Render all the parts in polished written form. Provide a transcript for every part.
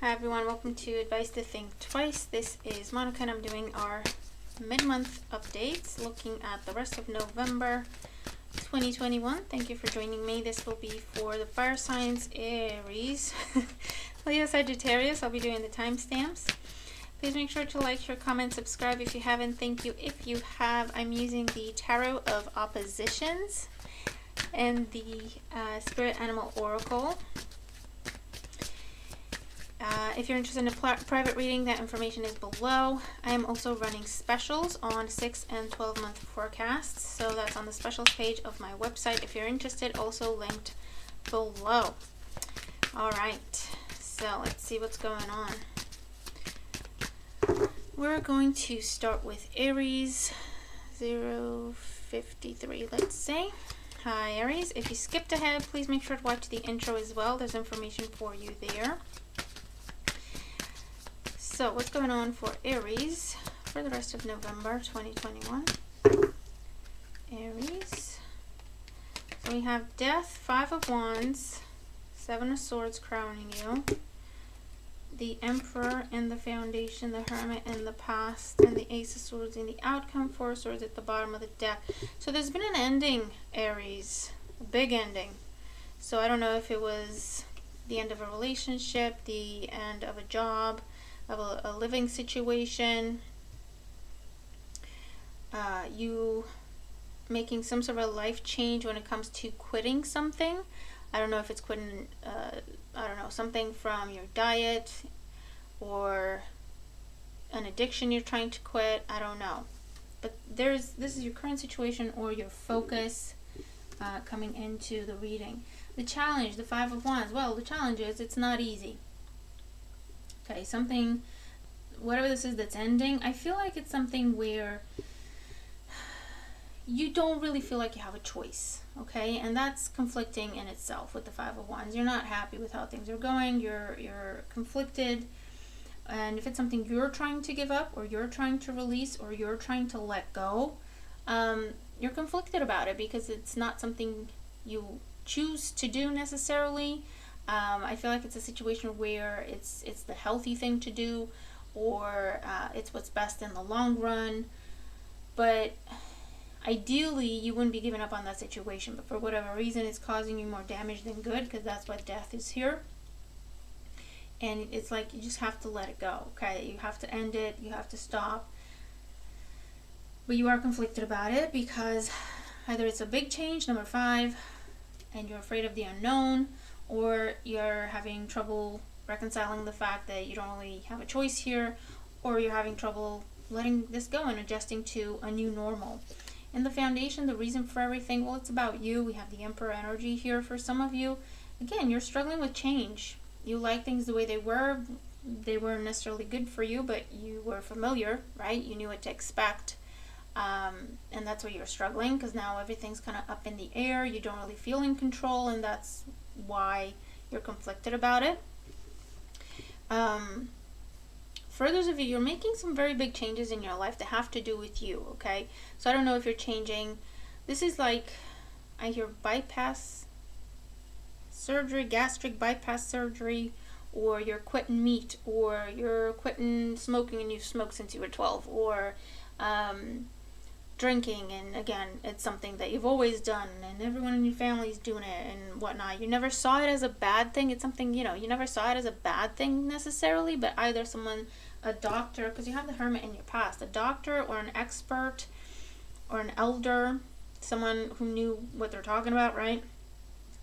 Hi everyone, welcome to Advice to Think Twice. This is Monica and I'm doing our mid-month updates looking at the rest of November 2021. Thank you for joining me. This will be for the fire signs, Aries, Leo, Sagittarius. I'll be doing the timestamps. Please make sure to like, share, comment, subscribe if you haven't. Thank you if you have. I'm using the Tarot of Oppositions and the Spirit Animal Oracle. If you're interested in a private reading, that information is below. I am also running specials on 6 and 12 month forecasts, so that's on the specials page of my website if you're interested, also linked below. Alright, so let's see what's going on. We're going to start with Aries 053, let's say. Hi Aries, if you skipped ahead, please make sure to watch the intro as well. There's information for you there. So what's going on for Aries for the rest of November 2021? Aries. So we have Death, 5 of Wands, 7 of Swords crowning you, the Emperor and the Foundation, the Hermit and the Past, and the Ace of Swords in the outcome, 4 of Swords at the bottom of the deck. So there's been an ending, Aries, a big ending. So I don't know if it was the end of a relationship, the end of a job, of a living situation, you making some sort of a life change when it comes to quitting something. I don't know if it's quitting, something from your diet or an addiction you're trying to quit. I don't know. But this is your current situation or your focus coming into the reading. The challenge, the 5 of Wands. Well, the challenge is it's not easy. Okay, something, whatever this is that's ending, I feel like it's something where you don't really feel like you have a choice, okay? And that's conflicting in itself with the 5 of Wands. You're not happy with how things are going, you're conflicted, and if it's something you're trying to give up, or you're trying to release, or you're trying to let go, you're conflicted about it because it's not something you choose to do necessarily. I feel like it's a situation where it's the healthy thing to do, or it's what's best in the long run. But ideally, you wouldn't be giving up on that situation. But for whatever reason, it's causing you more damage than good, because that's what death is here. And it's like you just have to let it go, okay? You have to end it. You have to stop. But you are conflicted about it because either it's a big change, number 5, and you're afraid of the unknown, or you're having trouble reconciling the fact that you don't really have a choice here, or you're having trouble letting this go and adjusting to a new normal. In the Foundation, the reason for everything, well, it's about you. We have the Emperor energy here for some of you. Again, you're struggling with change. You like things the way they were. They weren't necessarily good for you, but you were familiar, right? You knew what to expect. And that's why you're struggling, because now everything's kind of up in the air. You don't really feel in control, and that's why you're conflicted about it. For those of you, you're making some very big changes in your life that have to do with you, okay? So I don't know if you're changing. This is like, I hear bypass surgery, gastric bypass surgery, or you're quitting meat, or you're quitting smoking and you've smoked since you were 12, or drinking, and again, it's something that you've always done and everyone in your family is doing it and whatnot. You never saw it as a bad thing. It's something, you never saw it as a bad thing necessarily, but either someone, a doctor, because you have the Hermit in your past, a doctor or an expert or an elder, someone who knew what they're talking about, right,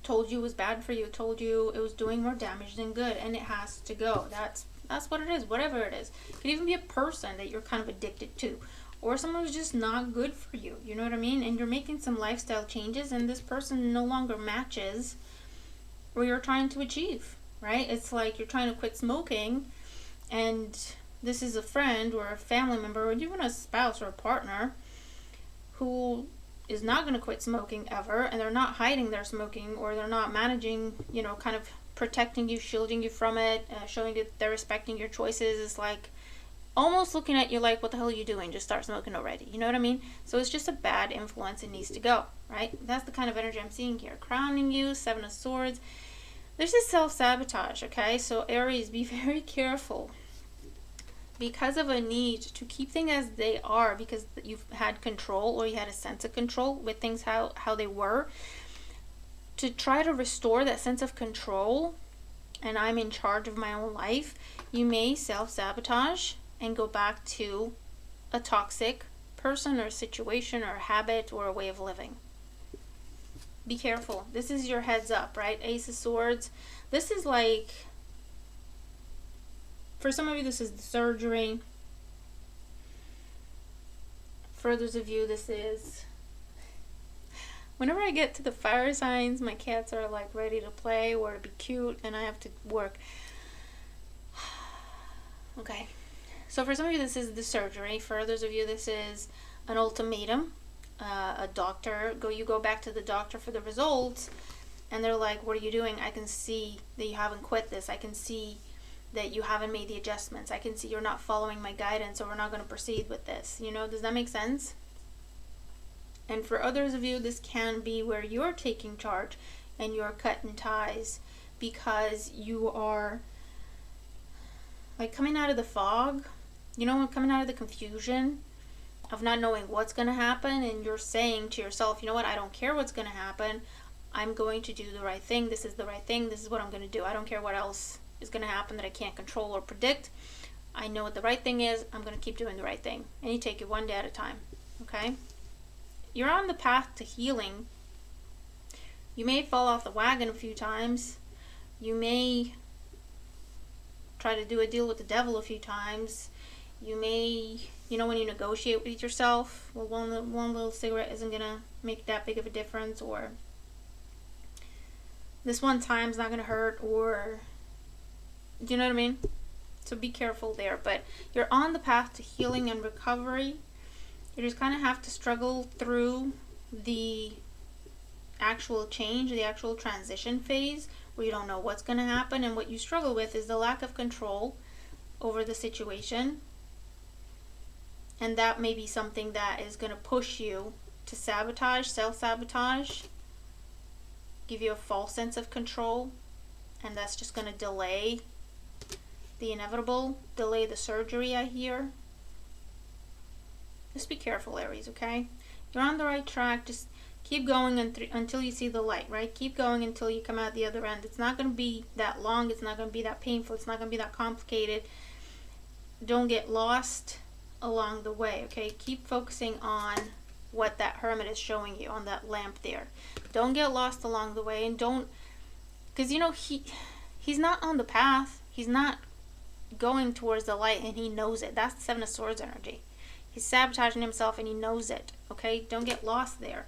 told you it was bad for you, told you it was doing more damage than good, and it has to go. That's what it is, whatever it is. It could even be a person that you're kind of addicted to, or someone who's just not good for you, you know what I mean? And you're making some lifestyle changes, and this person no longer matches what you're trying to achieve, right? It's like you're trying to quit smoking, and this is a friend or a family member or even a spouse or a partner who is not going to quit smoking ever, and they're not hiding their smoking, or they're not managing, kind of protecting you, shielding you from it, showing that they're respecting your choices. It's like almost looking at you like, what the hell are you doing? Just start smoking already. You know what I mean? So it's just a bad influence. It needs to go, right? That's the kind of energy I'm seeing here. Crowning you, 7 of Swords. This is self-sabotage, okay? So Aries, be very careful. Because of a need to keep things as they are, because you've had control, or you had a sense of control with things how they were, to try to restore that sense of control, and I'm in charge of my own life, you may self-sabotage and go back to a toxic person or situation or habit or a way of living. Be careful. This is your heads up, right? Ace of Swords. This is like, for some of you, this is the surgery. For others of you, this is... Whenever I get to the fire signs, my cats are like ready to play or to be cute, and I have to work. Okay. So for some of you, this is the surgery. For others of you, this is an ultimatum. A doctor, you go back to the doctor for the results, and they're like, what are you doing? I can see that you haven't quit this. I can see that you haven't made the adjustments. I can see you're not following my guidance, so we're not going to proceed with this. You know, does that make sense? And for others of you, this can be where you're taking charge and you're cutting ties because you are like coming out of the fog, you know, coming out of the confusion of not knowing what's going to happen, and you're saying to yourself, you know what, I don't care what's going to happen. I'm going to do the right thing. This is the right thing. This is what I'm going to do. I don't care what else is going to happen that I can't control or predict. I know what the right thing is. I'm going to keep doing the right thing. And you take it one day at a time, okay? You're on the path to healing. You may fall off the wagon a few times. You may try to do a deal with the devil a few times. You may, you know, when you negotiate with yourself, well, one little cigarette isn't going to make that big of a difference, or this one time's not going to hurt, or, do you know what I mean? So be careful there. But you're on the path to healing and recovery. You just kind of have to struggle through the actual change, the actual transition phase, where you don't know what's going to happen. And what you struggle with is the lack of control over the situation. And that may be something that is going to push you to sabotage, self-sabotage, give you a false sense of control. And that's just going to delay the inevitable, delay the surgery, I hear. Just be careful, Aries, okay? You're on the right track. Just keep going until you see the light, right? Keep going until you come out the other end. It's not going to be that long. It's not going to be that painful. It's not going to be that complicated. Don't get lost along the way, okay? Keep focusing on what that hermit is showing you on that lamp there. Don't get lost along the way, and don't, because, you know, he's not on the path. He's not going towards the light, and he knows it. That's the Seven of Swords energy. He's sabotaging himself, and he knows it, okay? Don't get lost there.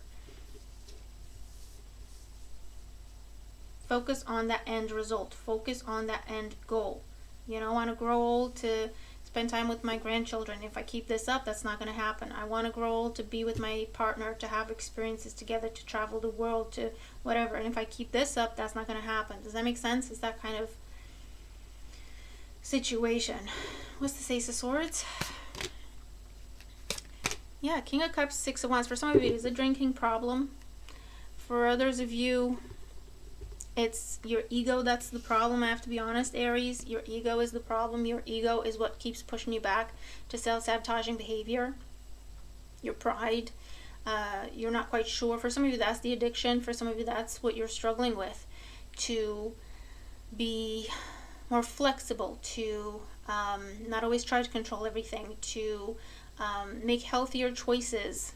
Focus on that end result. Focus on that end goal. You know, I want to grow old to spend time with my grandchildren. If I keep this up, that's not going to happen. I want to grow old to be with my partner, to have experiences together, to travel the world, to whatever. And if I keep this up, that's not going to happen. Does that make sense? Is that kind of situation? What's the Ace of Swords? Yeah, King of Cups, Six of Wands. For some of you, it's a drinking problem. For others of you, it's your ego that's the problem. I have to be honest, Aries. Your ego is the problem. Your ego is what keeps pushing you back to self-sabotaging behavior. Your pride. You're not quite sure. For some of you, that's the addiction. For some of you, that's what you're struggling with. To be more flexible. To not always try to control everything. To make healthier choices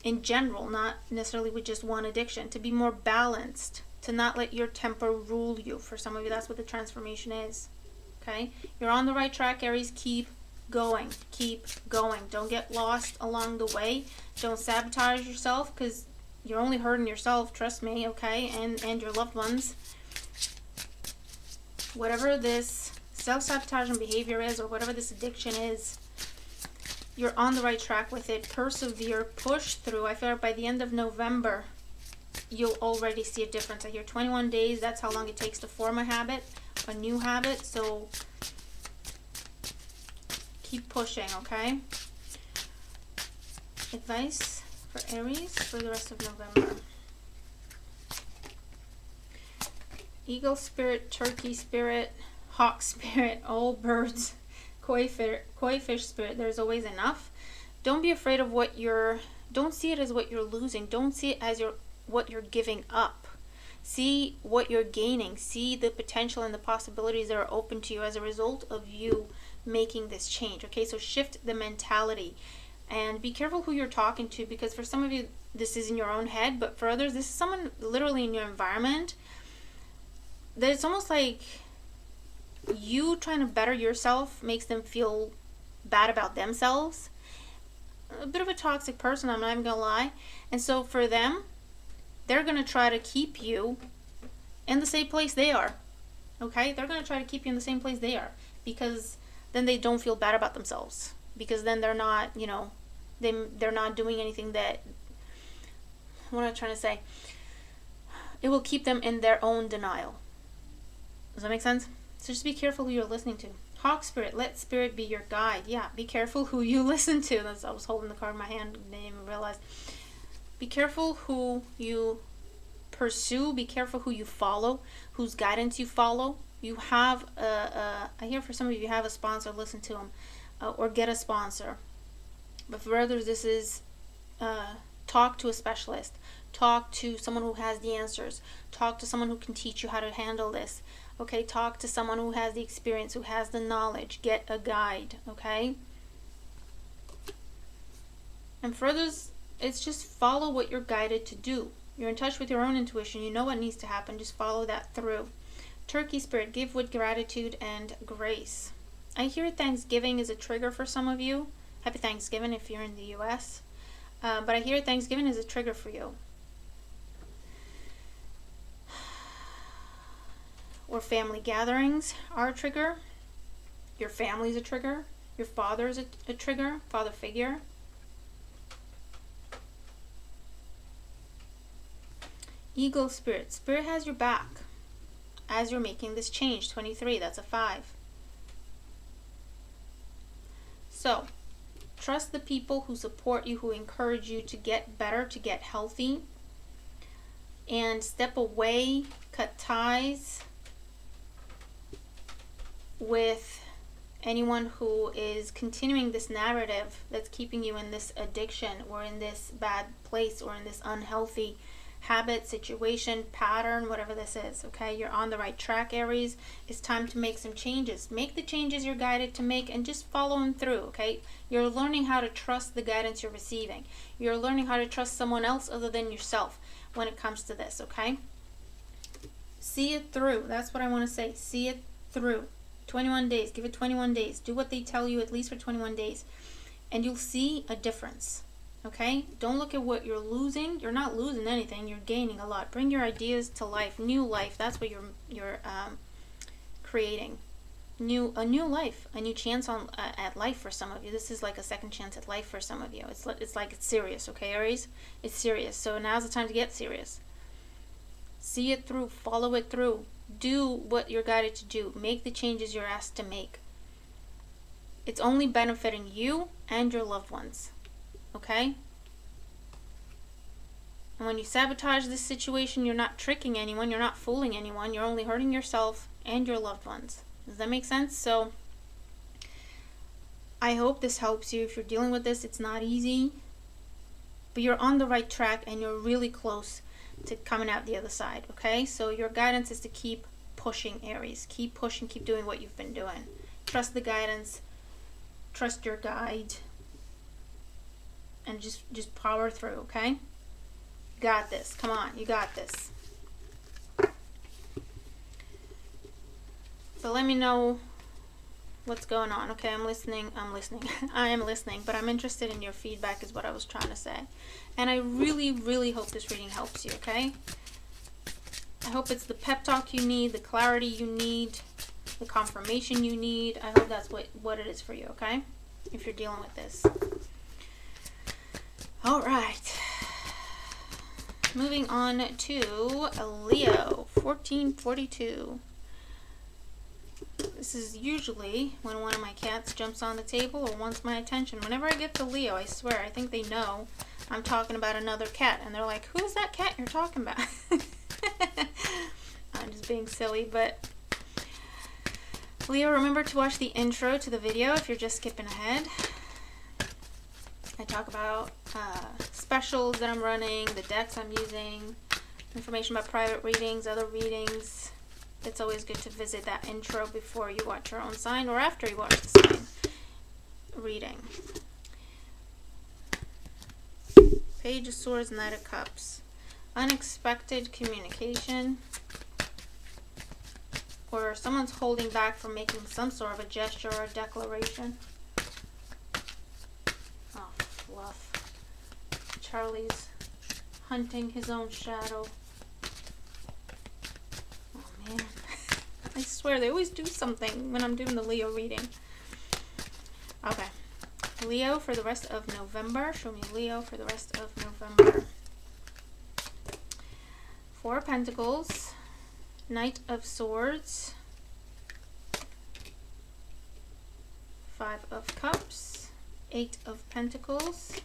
in general, not necessarily with just one addiction. To be more balanced. To not let your temper rule you. For some of you, that's what the transformation is. Okay? You're on the right track, Aries. Keep going. Keep going. Don't get lost along the way. Don't sabotage yourself, because you're only hurting yourself, trust me, okay? And your loved ones. Whatever this self-sabotaging behavior is, or whatever this addiction is, you're on the right track with it. Persevere. Push through. I feel like by the end of November, you'll already see a difference. I hear 21 days, that's how long it takes to form a habit, a new habit. So keep pushing, okay? Advice for Aries for the rest of November. Eagle spirit, turkey spirit, hawk spirit, all birds, koi fish spirit. There's always enough. Don't be afraid of don't see it as what you're losing. Don't see it as what you're giving up. See what you're gaining. See the potential and the possibilities that are open to you as a result of you making this change. Okay, so shift the mentality. And be careful who you're talking to, because for some of you, this is in your own head, but for others, this is someone literally in your environment that it's almost like you trying to better yourself makes them feel bad about themselves. A bit of a toxic person, I'm not even gonna lie. And so for them, they're gonna try to keep you in the same place they are. Okay, they're gonna try to keep you in the same place they are, because then they don't feel bad about themselves, because then they're not, they're not doing anything that, what am I trying to say, it will keep them in their own denial. Does that make sense? So just be careful who you're listening to. Hawk spirit, let spirit be your guide. Yeah, be careful who you listen to. I was holding the card in my hand, didn't even realize. Be careful who you pursue. Be careful who you follow, whose guidance you follow. You have I hear for some of you have a sponsor, listen to them, or get a sponsor. But for others, this is talk to a specialist. Talk to someone who has the answers. Talk to someone who can teach you how to handle this. Okay, talk to someone who has the experience, who has the knowledge. Get a guide, okay? And for others, it's just follow what you're guided to do. You're in touch with your own intuition. You know what needs to happen. Just follow that through. Turkey spirit, give with gratitude and grace. I hear Thanksgiving is a trigger for some of you. Happy Thanksgiving if you're in the U.S. But I hear Thanksgiving is a trigger for you. Or family gatherings are a trigger. Your family's a trigger. Your father is a trigger, father figure. Eagle spirit. Spirit has your back as you're making this change. 23, that's a 5. So, trust the people who support you, who encourage you to get better, to get healthy. And step away, cut ties with anyone who is continuing this narrative that's keeping you in this addiction or in this bad place or in this unhealthy habit, situation, pattern, whatever this is. Okay, you're on the right track, Aries. It's time to make some changes. Make the changes you're guided to make and just follow them through. Okay, you're learning how to trust the guidance you're receiving. You're learning how to trust someone else other than yourself when it comes to this. Okay, see it through. That's what I want to say. See it through. 21 days. Give it 21 days. Do what they tell you at least for 21 days. And you'll see a difference. Okay? Don't look at what you're losing. You're not losing anything. You're gaining a lot. Bring your ideas to life. New life. That's what you're creating. A new life. A new chance at life for some of you. This is like a second chance at life for some of you. It's like it's serious. Okay, Aries? It's serious. So now's the time to get serious. See it through. Follow it through. Do what you're guided to do. Make the changes you're asked to make. It's only benefiting you and your loved ones. Okay? And when you sabotage this situation, you're not tricking anyone. You're not fooling anyone. You're only hurting yourself and your loved ones. Does that make sense? So, I hope this helps you. If you're dealing with this, it's not easy. But you're on the right track and you're really close to coming out the other side, okay? So your guidance is to keep pushing, Aries. Keep pushing, keep doing what you've been doing. Trust the guidance, trust your guide, and just power through, okay? You got this. Come on, you got this. So let me know what's going on, okay? I'm listening. I am listening, but I'm interested in your feedback is what I was trying to say. And I really, really hope this reading helps you, okay? I hope it's the pep talk you need, the clarity you need, the confirmation you need. I hope that's what it is for you, okay? If you're dealing with this. All right. Moving on to Leo, 1442. This is usually when one of my cats jumps on the table or wants my attention. Whenever I get to Leo, I swear, I think they know I'm talking about another cat. And they're like, who's that cat you're talking about? I'm just being silly, but Leo, remember to watch the intro to the video if you're just skipping ahead. I talk about specials that I'm running, the decks I'm using, information about private readings, other readings. It's always good to visit that intro before you watch your own sign or after you watch the sign reading. Page of Swords, Knight of Cups. Unexpected communication. Or someone's holding back from making some sort of a gesture or a declaration. Oh, fluff. Charlie's hunting his own shadow. Oh man. I swear they always do something when I'm doing the Leo reading. Okay. Leo for the rest of November. Show me Leo for the rest of November. 4 of Pentacles. Knight of Swords. 5 of Cups. 8 of Pentacles.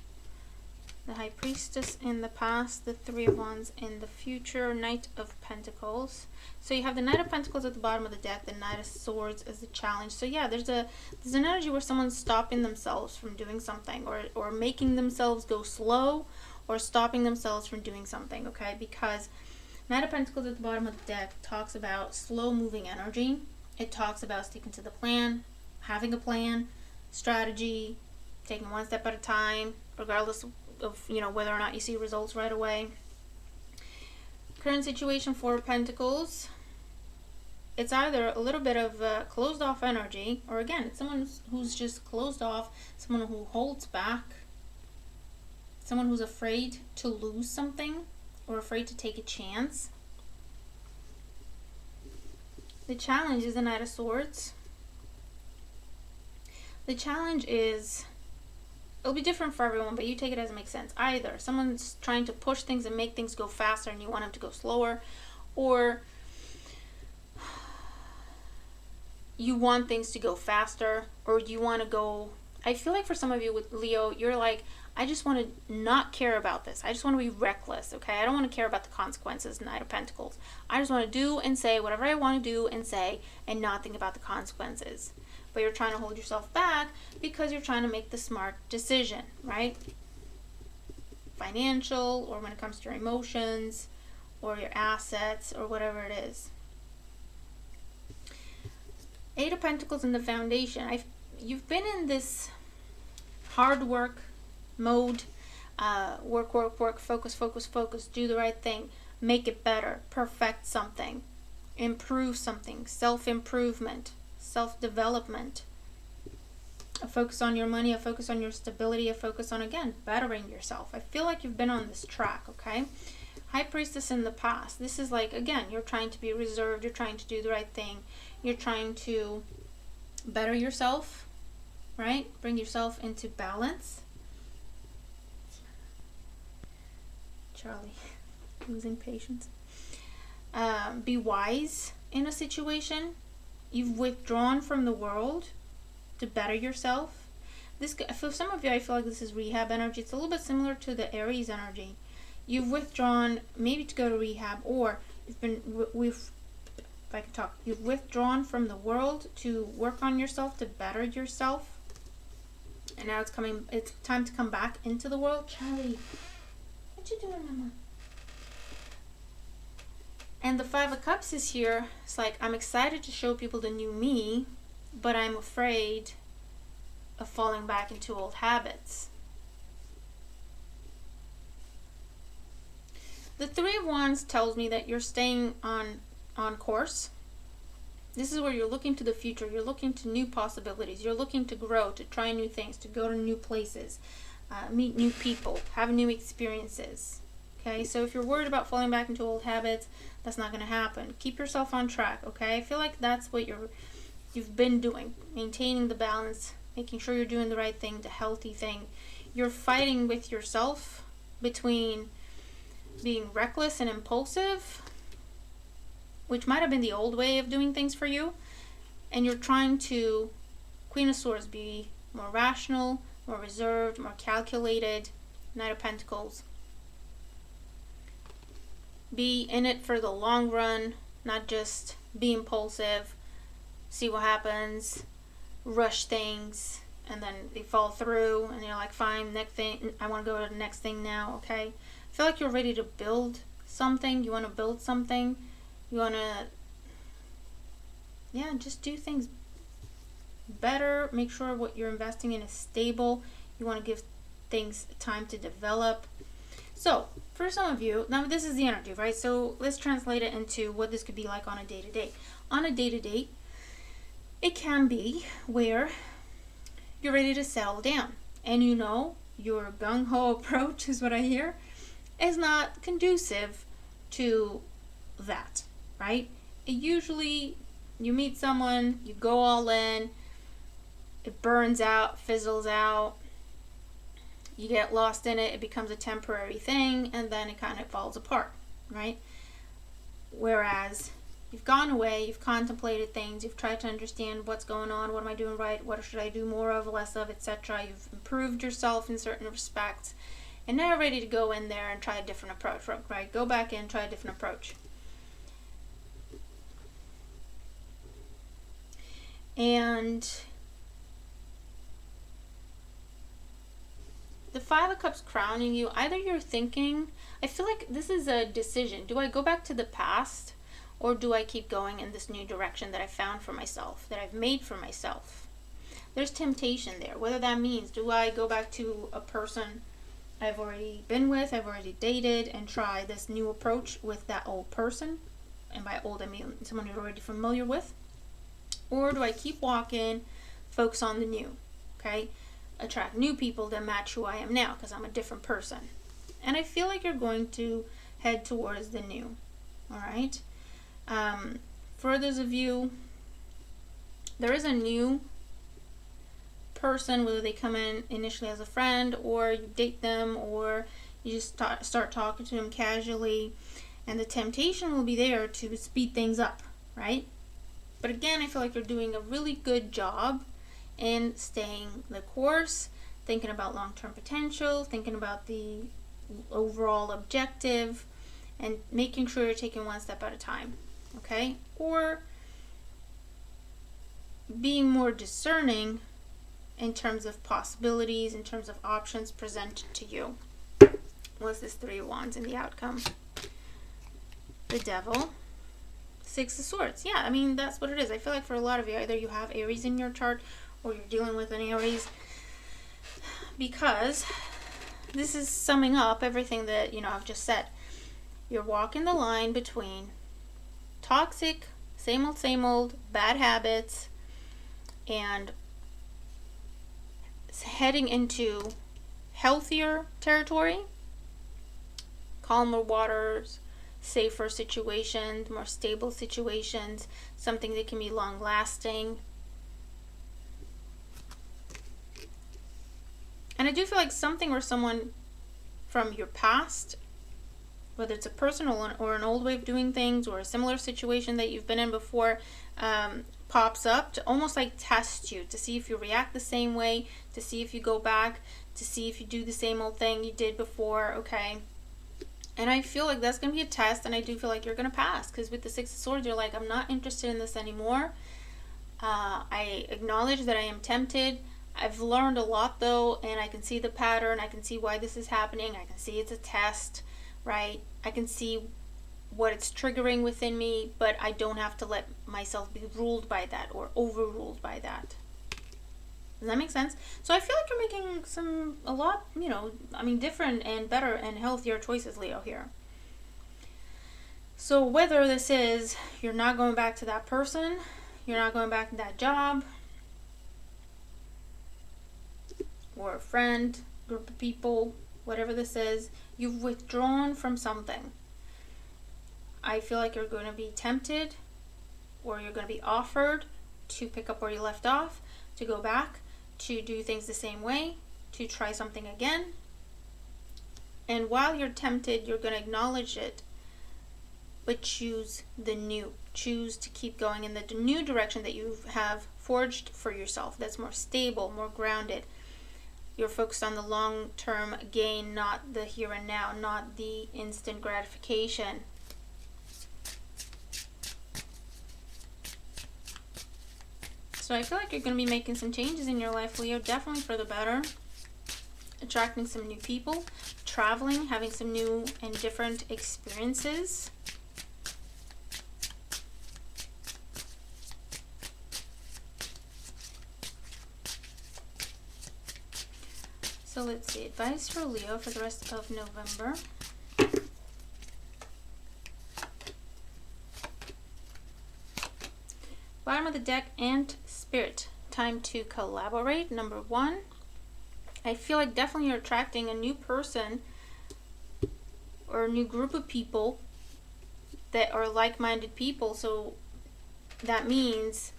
The High Priestess in the past, the 3 of Wands in the future, Knight of Pentacles. So you have the Knight of Pentacles at the bottom of the deck, the Knight of Swords as the challenge. So yeah, there's an energy where someone's stopping themselves from doing something, or making themselves go slow, or stopping themselves from doing something, okay? Because Knight of Pentacles at the bottom of the deck talks about slow moving energy. It talks about sticking to the plan, having a plan, strategy, taking one step at a time, regardless of whether or not you see results right away. Current situation, 4 of Pentacles. It's either a little bit of closed off energy, or again, it's someone who's just closed off, someone who holds back, someone who's afraid to lose something or afraid to take a chance. The challenge is the Knight of Swords. The challenge is, it'll be different for everyone, but you take it as it makes sense. Either someone's trying to push things and make things go faster and you want them to go slower, or you want things to go faster, or you want to go... I feel like for some of you with Leo, you're like, I just want to not care about this. I just want to be reckless, okay? I don't want to care about the consequences, Knight of Pentacles. I just want to do and say whatever I want to do and say and not think about the consequences. But you're trying to hold yourself back because you're trying to make the smart decision, right? Financial, or when it comes to your emotions or your assets or whatever it is. 8 of Pentacles in the foundation. You've been in this hard work mode. Work, focus, do the right thing, make it better, perfect something, improve something, self-improvement, self-development. A focus on your money, a focus on your stability, a focus on, again, bettering yourself. I feel like you've been on this track, okay? High Priestess in the past. This is like, again, you're trying to be reserved, you're trying to do the right thing, you're trying to better yourself, right? Bring yourself into balance. Charlie, losing patience. Be wise in a situation. You've withdrawn from the world to better yourself. This, for some of you, I feel like this is rehab energy. It's a little bit similar to the Aries energy. You've withdrawn maybe to go to rehab, or you've been if I can talk, you've withdrawn from the world to work on yourself, to better yourself, and now it's time to come back into the world. Charlie, what you doing, Mama? And the 5 of Cups is here. It's like, I'm excited to show people the new me, but I'm afraid of falling back into old habits. The 3 of Wands tells me that you're staying on course. This is where you're looking to the future. You're looking to new possibilities. You're looking to grow, to try new things, to go to new places, meet new people, have new experiences. Okay, so if you're worried about falling back into old habits, that's not going to happen. Keep yourself on track, okay? I feel like that's what you've been doing, maintaining the balance, making sure you're doing the right thing, the healthy thing. You're fighting with yourself between being reckless and impulsive, which might have been the old way of doing things for you, and you're trying to, Queen of Swords, be more rational, more reserved, more calculated. Knight of Pentacles, be in it for the long run, not just be impulsive, see what happens, rush things, and then they fall through, and you're like, fine, next thing, I want to go to the next thing now, okay? I feel like you're ready to build something. You want to build something. You want to, yeah, just do things better. Make sure what you're investing in is stable. You want to give things time to develop. So, for some of you, now this is the energy, right? So, let's translate it into what this could be like on a day-to-day. On a day-to-day, it can be where you're ready to settle down. And you know, your gung-ho approach is what I hear, is not conducive to that, right? It usually, you meet someone, you go all in, it burns out, fizzles out, you get lost in it, it becomes a temporary thing, and then it kind of falls apart, right? Whereas you've gone away, you've contemplated things, you've tried to understand what's going on, what am I doing right, what should I do more of, less of, etc. You've improved yourself in certain respects, and now you're ready to go in there and try a different approach, right? Go back in, try a different approach. And the Five of Cups crowning you, either you're thinking, I feel like this is a decision. Do I go back to the past, or do I keep going in this new direction that I found for myself, that I've made for myself? There's temptation there. Whether that means, do I go back to a person I've already been with, I've already dated, and try this new approach with that old person? And by old, I mean someone you're already familiar with. Or do I keep walking, focus on the new, okay? Attract new people that match who I am now, because I'm a different person. And I feel like you're going to head towards the new, all right? For those of you, there is a new person, whether they come in initially as a friend, or you date them, or you just start talking to them casually, and the temptation will be there to speed things up, right? But again, I feel like you're doing a really good job in staying the course, thinking about long-term potential, thinking about the overall objective, and making sure you're taking one step at a time, okay? Or being more discerning in terms of possibilities, in terms of options presented to you. What's this Three of Wands in the outcome? The Devil. Six of Swords. Yeah, I mean, that's what it is. I feel like for a lot of you, either you have Aries in your chart, or you're dealing with an Aries, because this is summing up everything that, you know, I've just said. You're walking the line between toxic, same old, bad habits, and heading into healthier territory, calmer waters, safer situations, more stable situations, something that can be long lasting. And I do feel like something or someone from your past, whether it's a person or an old way of doing things, or a similar situation that you've been in before, pops up to almost like test you, to see if you react the same way, to see if you go back, to see if you do the same old thing you did before, okay? And I feel like that's going to be a test, and I do feel like you're going to pass, because with the Six of Swords, you're like, I'm not interested in this anymore. I acknowledge that I am tempted. I've learned a lot, though, and I can see the pattern. I can see why this is happening. I can see it's a test, right? I can see what it's triggering within me, but I don't have to let myself be ruled by that or overruled by that. Does that make sense? So I feel like you're making a lot, you know, I mean, different and better and healthier choices, Leo, here. So whether this is, you're not going back to that person, you're not going back to that job, or a friend, group of people, whatever this is, you've withdrawn from something. I feel like you're going to be tempted, or you're going to be offered to pick up where you left off, to go back, to do things the same way, to try something again. And while you're tempted, you're going to acknowledge it, but choose the new. Choose to keep going in the new direction that you have forged for yourself, that's more stable, more grounded. You're focused on the long-term gain, not the here and now, not the instant gratification. So I feel like you're going to be making some changes in your life, Leo, definitely for the better. Attracting some new people, traveling, having some new and different experiences. So let's see, advice for Leo for the rest of November. Bottom of the deck, and Spirit. Time to collaborate. Number 1. I feel like definitely you're attracting a new person or a new group of people that are like-minded people. So that means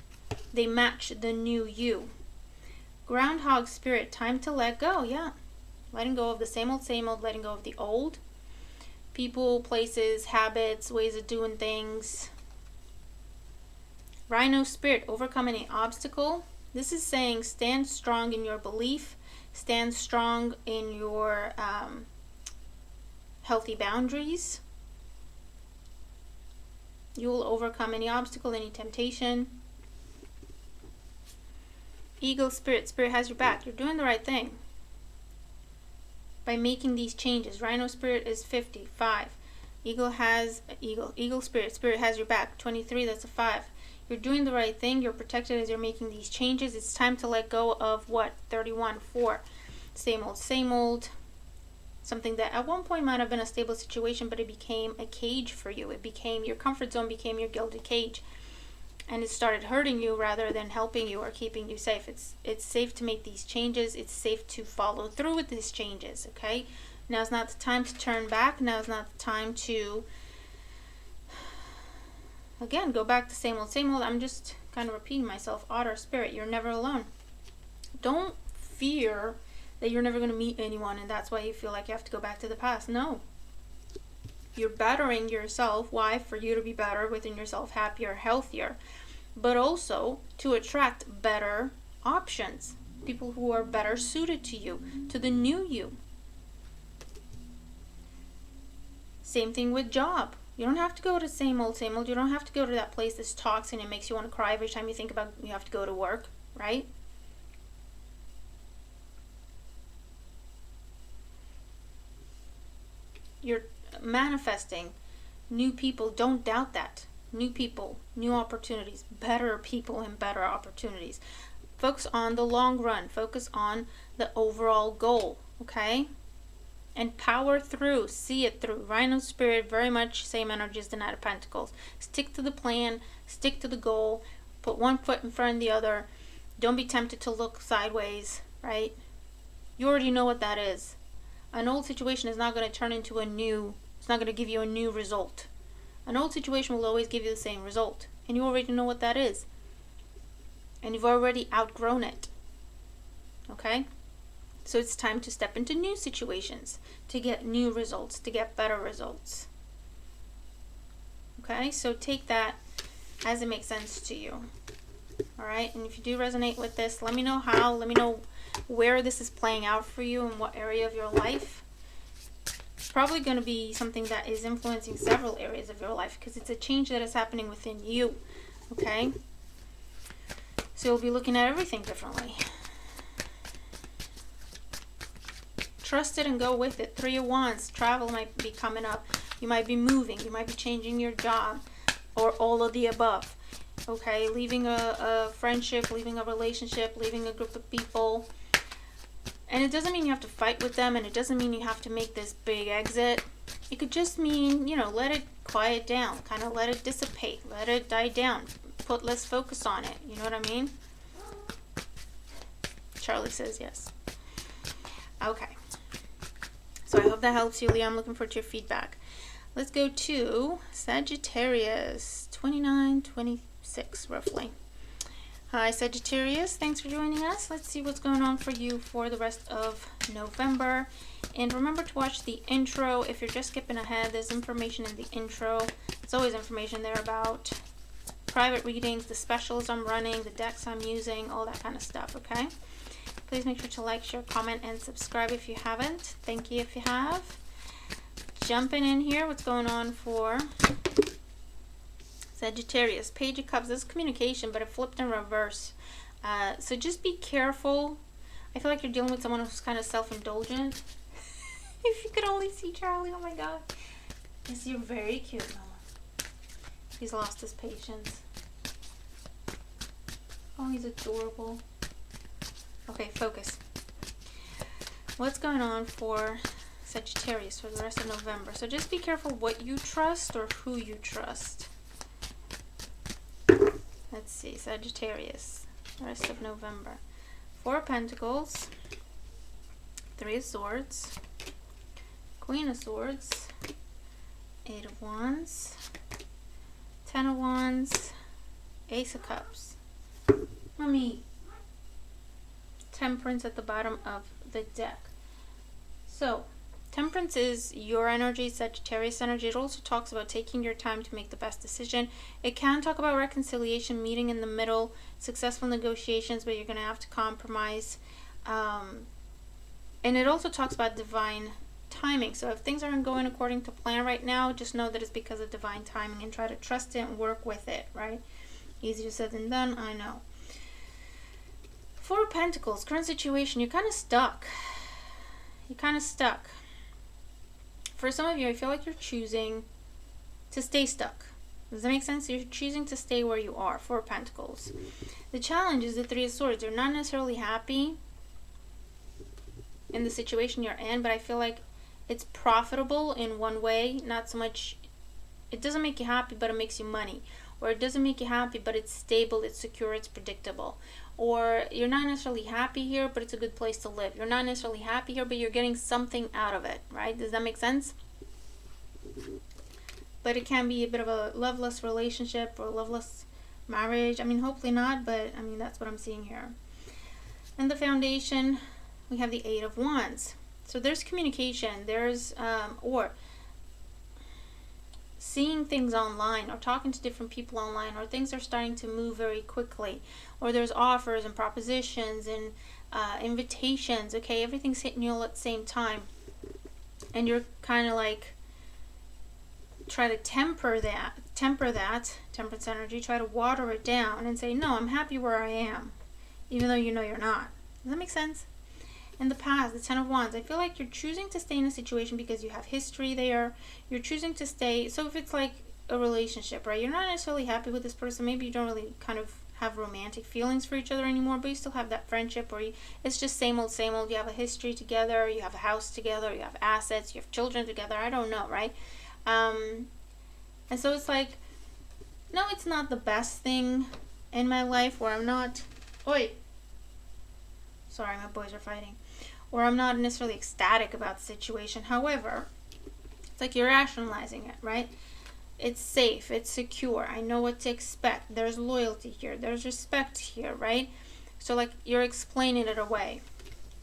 they match the new you. Groundhog Spirit. Time to let go. Yeah. Letting go of the same old, letting go of the old. People, places, habits, ways of doing things. Rhino Spirit. Overcome any obstacle. This is saying stand strong in your belief. Stand strong in your healthy boundaries. You will overcome any obstacle, any temptation. Eagle Spirit. Spirit has your back. You're doing the right thing by making these changes. Rhino Spirit is 55. Eagle Spirit. Spirit has your back. 23. That's a 5. You're doing the right thing. You're protected as you're making these changes. It's time to let go of what? 31. 4. Same old. Something that at one point might have been a stable situation, but it became a cage for you. It became your comfort zone, became your gilded cage. And it started hurting you rather than helping you or keeping you safe. It's safe to make these changes. It's safe to follow through with these changes, okay? Now's not the time to turn back. Now's not the time to, again, go back to same old. I'm just kind of repeating myself. Otter Spirit, you're never alone. Don't fear that you're never going to meet anyone and that's why you feel like you have to go back to the past. No. You're bettering yourself. Why? For you to be better within yourself, happier, healthier, but also to attract better options, people who are better suited to you, to the new you. Same thing with job. You don't have to go to same old. You don't have to go to that place that's toxic and it makes you want to cry every time you think about you have to go to work, right? You're manifesting new people. Don't doubt that. New people, new opportunities, better people and better opportunities. Focus on the long run. Focus on the overall goal, okay? And power through. See it through. Rhino Spirit, very much same energy as the Knight of Pentacles. Stick to the plan. Stick to the goal. Put one foot in front of the other. Don't be tempted to look sideways, right? You already know what that is. An old situation is not going to turn into a new, it's not going to give you a new result. An old situation will always give you the same result. And you already know what that is. And you've already outgrown it. Okay? So it's time to step into new situations, to get new results, to get better results. Okay? So take that as it makes sense to you. Alright? And if you do resonate with this, let me know how, let me know where this is playing out for you and what area of your life. It's probably going to be something that is influencing several areas of your life because it's a change that is happening within you. Okay? So you'll be looking at everything differently. Trust it and go with it. 3 of Wands. Travel might be coming up. You might be moving. You might be changing your job. Or all of the above. Okay? Leaving a friendship, leaving a relationship, leaving a group of people. And it doesn't mean you have to fight with them, and it doesn't mean you have to make this big exit. It could just mean, let it quiet down, kind of let it dissipate, let it die down, put less focus on it. You know what I mean? Charlie says yes. Okay. So I hope that helps you, Leo. I'm looking forward to your feedback. Let's go to Sagittarius, 29, 26, roughly. Hi Sagittarius, thanks for joining us. Let's see what's going on for you for the rest of November. And remember to watch the intro. If you're just skipping ahead, there's information in the intro. There's always information there about private readings, the specials I'm running, the decks I'm using, all that kind of stuff, okay? Please make sure to like, share, comment, and subscribe if you haven't. Thank you if you have. Jumping in here, what's going on for Sagittarius, Page of Cups. This is communication, but it flipped in reverse. So just be careful. I feel like you're dealing with someone who's kind of self-indulgent. If you could only see Charlie, oh my god. Yes, you're very cute, Mama. He's lost his patience. Oh, he's adorable. Okay, focus. What's going on for Sagittarius for the rest of November? So just be careful what you trust or who you trust. Let's see, Sagittarius, the rest of November. 4 of Pentacles, 3 of Swords, Queen of Swords, 8 of Wands, 10 of Wands, Ace of Cups. Mommy. Temperance at the bottom of the deck. So, Temperance is your energy, Sagittarius energy. It also talks about taking your time to make the best decision. It can talk about reconciliation, meeting in the middle, successful negotiations, but you're going to have to compromise. And it also talks about divine timing. So if things aren't going according to plan right now, just know that it's because of divine timing and try to trust it and work with it, right? Easier said than done, I know. 4 of Pentacles, current situation, you're kind of stuck. You're kind of stuck. For some of you, I feel like you're choosing to stay stuck. Does that make sense? You're choosing to stay where you are. 4 of Pentacles. The challenge is the 3 of Swords. You're not necessarily happy in the situation you're in, but I feel like it's profitable in one way. Not so much, it doesn't make you happy, but it makes you money. Or it doesn't make you happy, but it's stable, it's secure, it's predictable. Or you're not necessarily happy here, but it's a good place to live. You're not necessarily happy here, but you're getting something out of it, right? Does that make sense? But it can be a bit of a loveless relationship or loveless marriage. I mean, hopefully not, but I mean, that's what I'm seeing here. And the foundation, we have the 8 of Wands. So there's communication, there's, or seeing things online or talking to different people online, or things are starting to move very quickly, or there's offers and propositions and invitations. Okay, everything's hitting you all at the same time, and you're kind of like try to temper that temperance energy, try to water it down and say, no, I'm happy where I am, even though you know you're not. Does that make sense? In the past, the 10 of Wands, I feel like you're choosing to stay in a situation because you have history there. You're choosing to stay. So if it's like a relationship, right? You're not necessarily happy with this person. Maybe you don't really kind of have romantic feelings for each other anymore, but you still have that friendship, or it's just same old, same old. You have a history together. You have a house together. You have assets. You have children together. I don't know, right? And so it's like, no, it's not the best thing in my life where I'm not... Oi! Sorry, my boys are fighting. Or I'm not necessarily ecstatic about the situation. However, it's like you're rationalizing it, right? It's safe. It's secure. I know what to expect. There's loyalty here. There's respect here, right? So like you're explaining it away.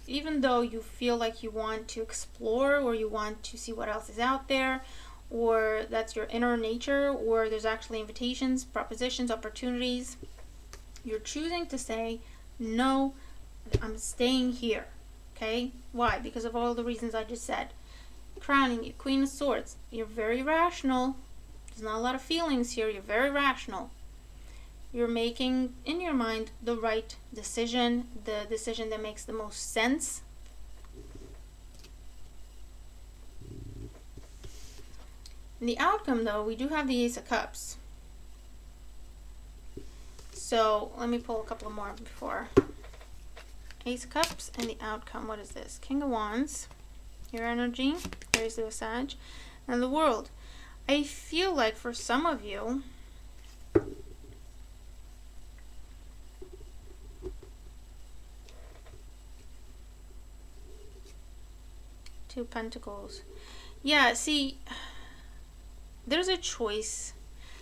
Even though you feel like you want to explore, or you want to see what else is out there, or that's your inner nature, or there's actually invitations, propositions, opportunities, you're choosing to say, no, I'm staying here. Okay? Why? Because of all the reasons I just said. Crowning you, Queen of Swords. You're very rational. There's not a lot of feelings here. You're very rational. You're making, in your mind, the right decision. The decision that makes the most sense. In the outcome, though, we do have the Ace of Cups. So, let me pull a couple more before... Ace of Cups, and the outcome, what is this? King of Wands, your energy, Aries, Leo, Sag, and the World. I feel like for some of you, Two of Pentacles. Yeah, see, there's a choice.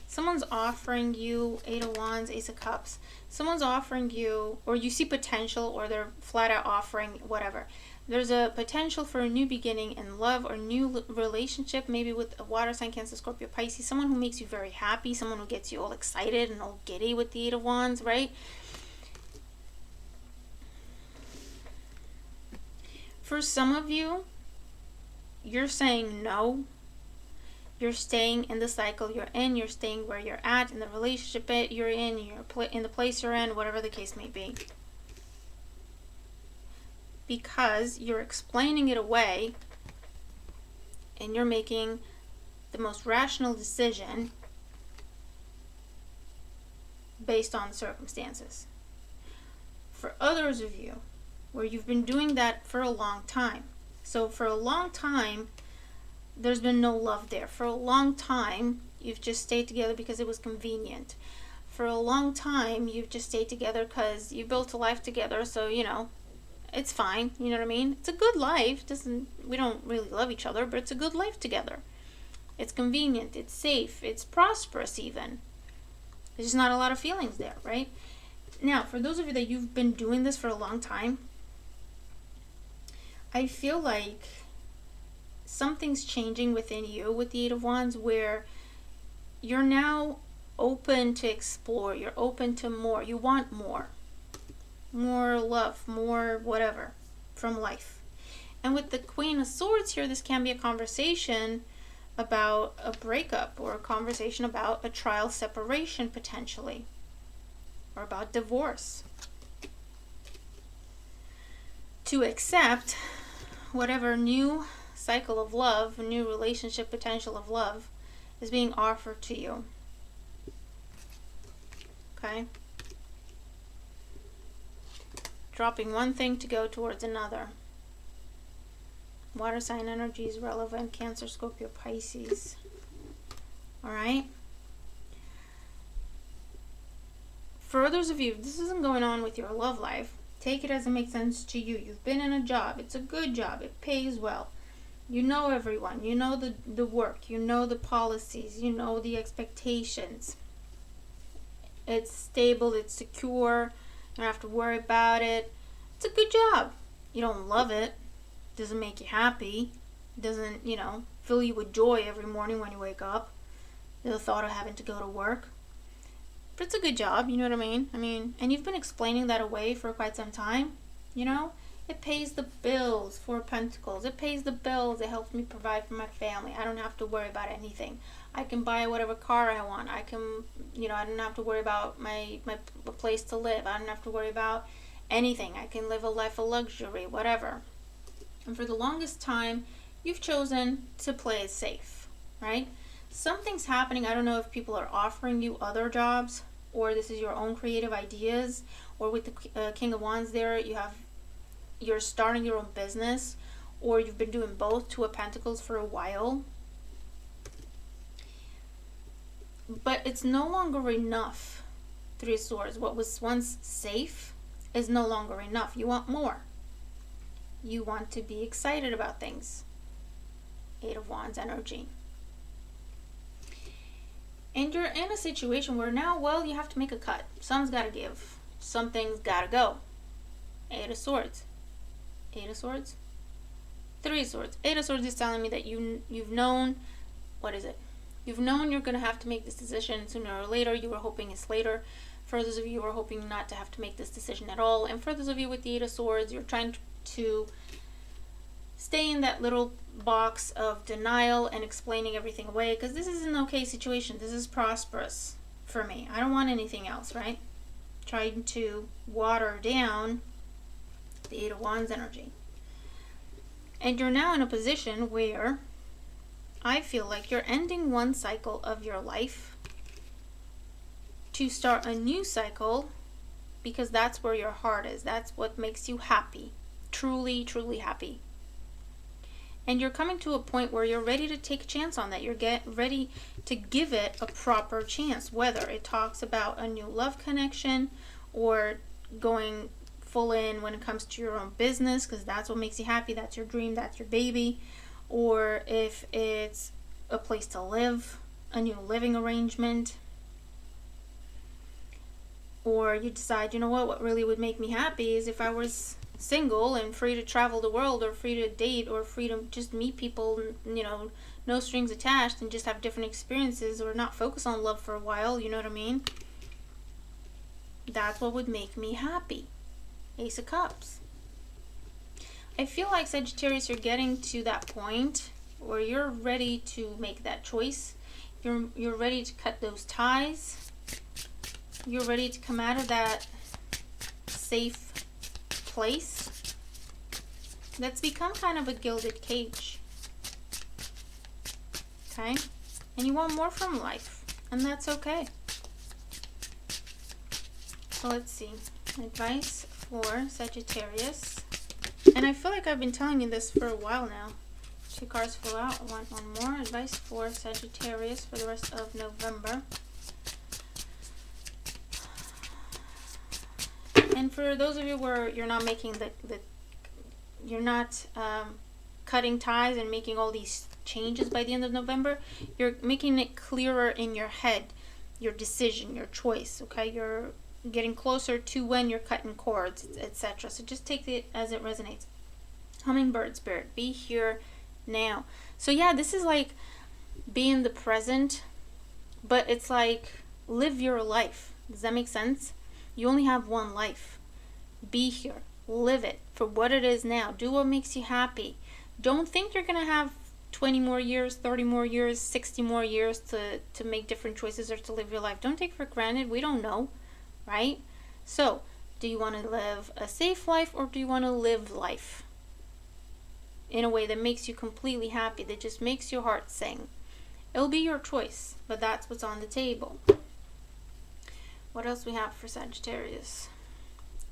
Someone's offering you 8 of Wands, Ace of Cups. Someone's offering you, or you see potential, or they're flat out offering whatever. There's a potential for a new beginning in love or new relationship, maybe with a water sign, Cancer, Scorpio, Pisces. Someone who makes you very happy, someone who gets you all excited and all giddy with the 8 of Wands, right? For some of you, you're saying no. You're staying in the cycle you're in. You're staying where you're at in the relationship you're in. You're in the place you're in, whatever the case may be. Because you're explaining it away and you're making the most rational decision based on the circumstances. For others of you, where you've been doing that for a long time. So for a long time, there's been no love there. For a long time, you've just stayed together because it was convenient. For a long time, you've just stayed together because you built a life together, so, it's fine. You know what I mean? It's a good life. We don't really love each other, but it's a good life together. It's convenient. It's safe. It's prosperous even. There's just not a lot of feelings there, right? Now, for those of you that you've been doing this for a long time, I feel like something's changing within you with the Eight of Wands, where you're now open to explore. You're open to more. You want more. More love, more whatever from life. And with the Queen of Swords here, this can be a conversation about a breakup, or a conversation about a trial separation potentially, or about divorce. To accept whatever new cycle of love, a new relationship potential of love is being offered to you. Okay? Dropping one thing to go towards another. Water sign energy is relevant. Cancer, Scorpio, Pisces. Alright? For others of you, if this isn't going on with your love life, take it as it makes sense to you. You've been in a job. It's a good job. It pays well. You know everyone. You know the work. You know the policies. You know the expectations. It's stable. It's secure. You don't have to worry about it. It's a good job. You don't love it. Doesn't make you happy. Doesn't, fill you with joy every morning when you wake up. The thought of having to go to work. But it's a good job, you know what I mean? And you've been explaining that away for quite some time, It pays the bills, Four of Pentacles. It pays the bills. It helps me provide for my family. I don't have to worry about anything. I can buy whatever car I want. I can, I don't have to worry about my place to live. I don't have to worry about anything. I can live a life of luxury, whatever. And for the longest time, you've chosen to play it safe, right? Something's happening. I don't know if people are offering you other jobs, or this is your own creative ideas, or with the King of Wands there, you're starting your own business, or you've been doing both, Two of Pentacles, for a while. But it's no longer enough, Three of Swords. What was once safe is no longer enough. You want more. You want to be excited about things. Eight of Wands energy. And you're in a situation where now, you have to make a cut. Some's got to give. Something's got to go. Eight of Swords. Eight of Swords. Three of Swords. Eight of Swords is telling me that you've known, what is it? You've known you're going to have to make this decision sooner or later. You were hoping it's later. For those of you who are hoping not to have to make this decision at all. And for those of you with the Eight of Swords, you're trying to stay in that little box of denial and explaining everything away, because this is an okay situation. This is prosperous for me. I don't want anything else, right? Trying to water down the Eight of Wands energy. And you're now in a position where I feel like you're ending one cycle of your life to start a new cycle, because that's where your heart is. That's what makes you happy. Truly, truly happy. And you're coming to a point where you're ready to take a chance on that. You're ready to give it a proper chance, whether it talks about a new love connection or going full in when it comes to your own business, because that's what makes you happy. That's your dream. That's your baby. Or if it's a place to live, a new living arrangement. Or you decide, what really would make me happy is if I was single and free to travel the world, or free to date, or free to just meet people, no strings attached, and just have different experiences, or not focus on love for a while, you know what I mean? That's what would make me happy. Ace of Cups. I feel like, Sagittarius, you're getting to that point where you're ready to make that choice. You're ready to cut those ties. You're ready to come out of that safe place that's become kind of a gilded cage. Okay? And you want more from life, and that's okay. So let's see. Advice for Sagittarius. And I feel like I've been telling you this for a while now. 2 cards fell out. I want one more. Advice for Sagittarius for the rest of November. And for those of you where you're not making you're not cutting ties and making all these changes by the end of November, you're making it clearer in your head, your decision, your choice, okay? You're getting closer to when you're cutting cords, etc. So just take it as it resonates. Hummingbird spirit, be here now. So yeah, this is like be in the present, but it's like live your life. Does that make sense? You only have one life. Be here. Live it for what it is now. Do what makes you happy. Don't think you're going to have 20 more years, 30 more years, 60 more years to make different choices or to live your life. Don't take for granted. We don't know, right? So, do you want to live a safe life, or do you want to live life in a way that makes you completely happy, that just makes your heart sing? It'll be your choice, but that's what's on the table. What else we have for Sagittarius?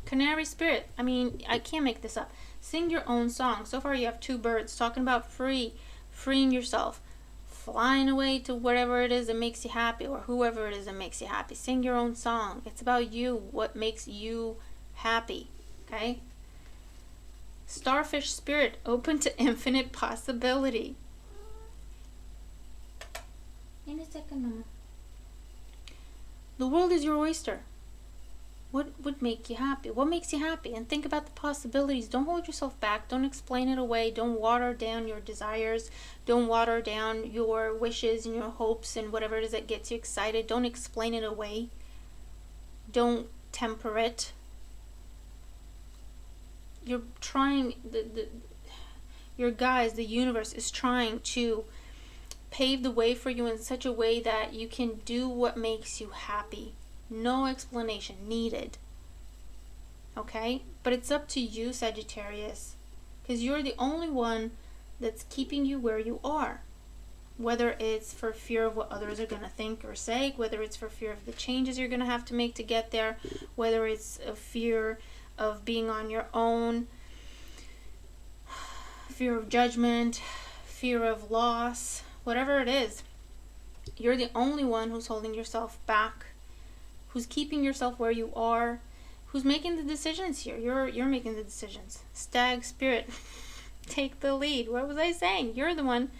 Canary spirit. I mean, I can't make this up. Sing your own song. So far you have 2 birds talking about freeing yourself, flying away to whatever it is that makes you happy, or whoever it is that makes you happy. Sing your own song. It's about you, what makes you happy, okay? Starfish spirit, open to infinite possibility. In a second, Mama. The world is your oyster. What would make you happy? What makes you happy? And think about the possibilities. Don't hold yourself back. Don't explain it away. Don't water down your desires. Don't water down your wishes and your hopes and whatever it is that gets you excited. Don't explain it away. Don't temper it. You're trying, your guides, the universe is trying to pave the way for you in such a way that you can do what makes you happy. No explanation needed. Okay? But it's up to you, Sagittarius, because you're the only one that's keeping you where you are. Whether it's for fear of what others are going to think or say, whether it's for fear of the changes you're going to have to make to get there, whether it's a fear of being on your own, fear of judgment, fear of loss, whatever it is, you're the only one who's holding yourself back, who's keeping yourself where you are, who's making the decisions here. You're making the decisions. Stag spirit, take the lead. What was I saying? You're the one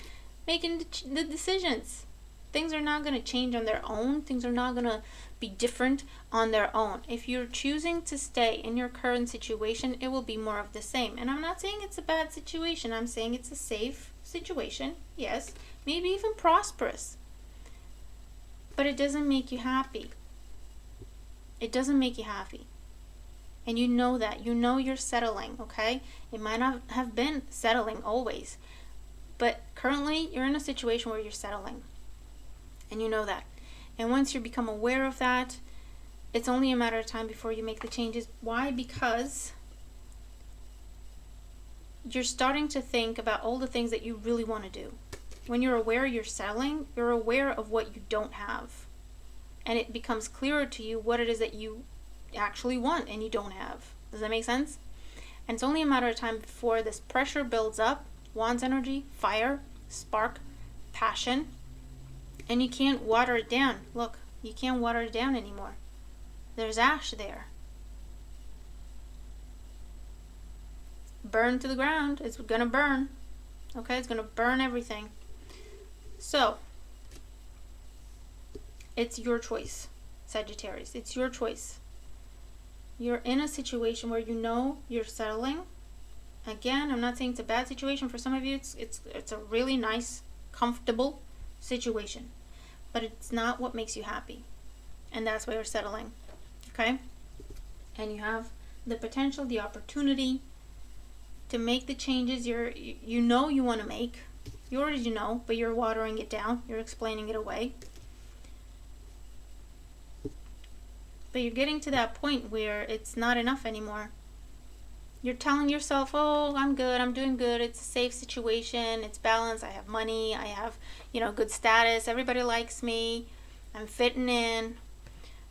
making the decisions. Things are not going to change on their own. Things are not going to be different on their own. If you're choosing to stay in your current situation, it will be more of the same. And I'm not saying it's a bad situation. I'm saying it's a safe situation. Yes, maybe even prosperous. But it doesn't make you happy. It doesn't make you happy. And you know that. You know you're settling, okay? It might not have been settling always. But currently, you're in a situation where you're settling. And you know that. And once you become aware of that, it's only a matter of time before you make the changes. Why? Because you're starting to think about all the things that you really want to do. When you're aware you're settling, you're aware of what you don't have. And it becomes clearer to you what it is that you actually want and you don't have. Does that make sense? And it's only a matter of time before this pressure builds up. Wands energy, fire, spark, passion. And you can't water it down. Look, you can't water it down anymore. There's ash there. Burn to the ground. It's gonna burn. Okay, it's gonna burn everything. So, it's your choice, Sagittarius. It's your choice. You're in a situation where you know you're settling. Again, I'm not saying it's a bad situation. For some of you, it's a really nice, comfortable situation. But it's not what makes you happy. And that's why you're settling. Okay? And you have the potential, the opportunity to make the changes you know you want to make. You already know, but you're watering it down. You're explaining it away. But you're getting to that point where it's not enough anymore. You're telling yourself, oh, I'm good, I'm doing good, it's a safe situation, it's balanced, I have money, I have, good status, everybody likes me, I'm fitting in.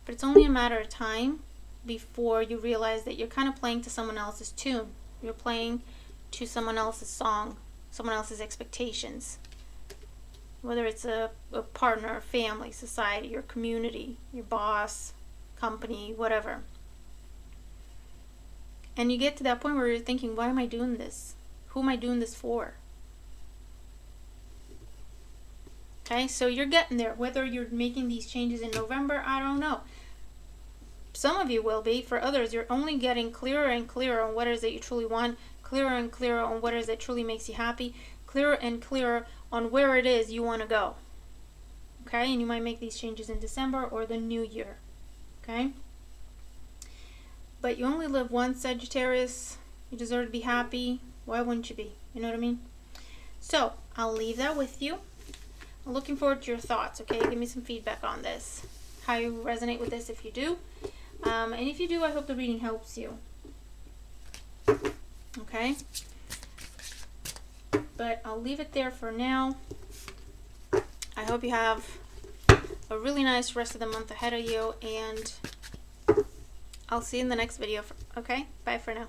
But it's only a matter of time before you realize that you're kind of playing to someone else's tune. You're playing to someone else's song, someone else's expectations. Whether it's a partner, family, society, your community, your boss, company, whatever. And you get to that point where you're thinking, why am I doing this? Who am I doing this for? Okay, so you're getting there. Whether you're making these changes in November, I don't know. Some of you will be. For others, you're only getting clearer and clearer on what it is that you truly want, clearer and clearer on what it is that truly makes you happy, clearer and clearer on where it is you want to go. Okay, and you might make these changes in December or the new year. Okay? But you only live once, Sagittarius. You deserve to be happy. Why wouldn't you be? You know what I mean? So, I'll leave that with you. I'm looking forward to your thoughts, okay? Give me some feedback on this. How you resonate with this if you do. And if you do, I hope the reading helps you. Okay? But I'll leave it there for now. I hope you have a really nice rest of the month ahead of you. And I'll see you in the next video. Okay? Bye for now.